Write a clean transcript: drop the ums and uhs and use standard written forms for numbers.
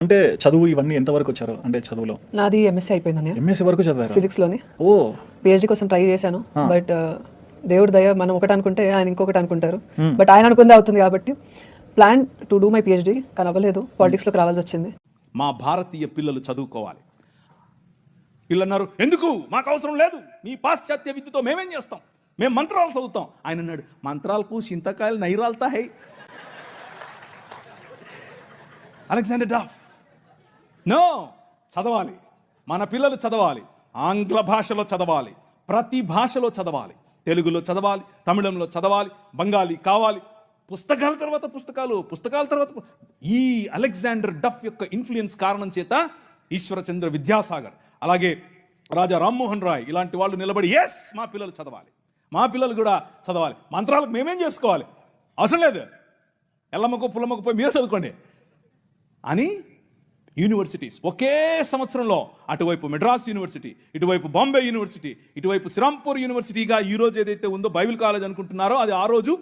అంటే చదువు ఇవన్నీ ఎంతవరకు వచ్చారు అంటే చదువులో? నాది ఎంఎస్సీ అయిపోయిందని, ఎంఎస్సీ వరకు చదివారు ఫిజిక్స్లోనే. ఓ పిహెచ్డీ కోసం ట్రై చేశాను, బట్ దేవుడి దయ, మనం ఒకటి అనుకుంటే ఆయన ఇంకొకటి అనుకుంటారు. బట్ ఆయన అనుకుందే అవుతుంది కాబట్టి plan to do my PhD, కానీ అవ్వలేదు. పాలిటిక్స్లోకి రావాల్సి వచ్చింది. మా భారతీయ పిల్లలు చదువుకోవాలి. వీళ్ళు అన్నారు, ఎందుకు మాకు అవసరం లేదు, మీ పాశ్చాత్య విద్యతో మేమేం చేస్తాం, మేము మంత్రాలు చదువుతాం. ఆయన అన్నాడు, మంత్రాలకు చింతకాయలు నైరాలతా హై. అలెగ్జాండర్ డఫ్ నో, చదవాలి, మన పిల్లలు చదవాలి, ఆంగ్ల భాషలో చదవాలి, ప్రతి భాషలో చదవాలి, తెలుగులో చదవాలి, తమిళంలో చదవాలి, బెంగాలీ కావాలి, పుస్తకాల తర్వాత పుస్తకాలు, పుస్తకాల తర్వాత ఈ అలెగ్జాండర్ డఫ్ యొక్క ఇన్ఫ్లుయెన్స్ కారణం చేత ఈశ్వరచంద్ర విద్యాసాగర్, అలాగే రాజా రామ్మోహన్ రాయ్ ఇలాంటి వాళ్ళు నిలబడి ఎస్ మా పిల్లలు చదవాలి, మా పిల్లలు కూడా చదవాలి, మంత్రాలకు మేమేం చేసుకోవాలి, అవసరం లేదు, ఎల్లమ్మకో పుల్లమ్మకో పోయి మీరే చదువుకోండి అని యూనివర్సిటీస్ ఒకే సంవత్సరంలో అటువైపు మెడ్రాస్ యూనివర్సిటీ, ఇటువైపు బాంబే యూనివర్సిటీ, ఇటువైపు శ్రీరాంపూర్ యూనివర్సిటీగా ఈ రోజు ఏదైతే ఉందో బైబిల్ కాలేజ్ అనుకుంటున్నారో అది ఆ రోజు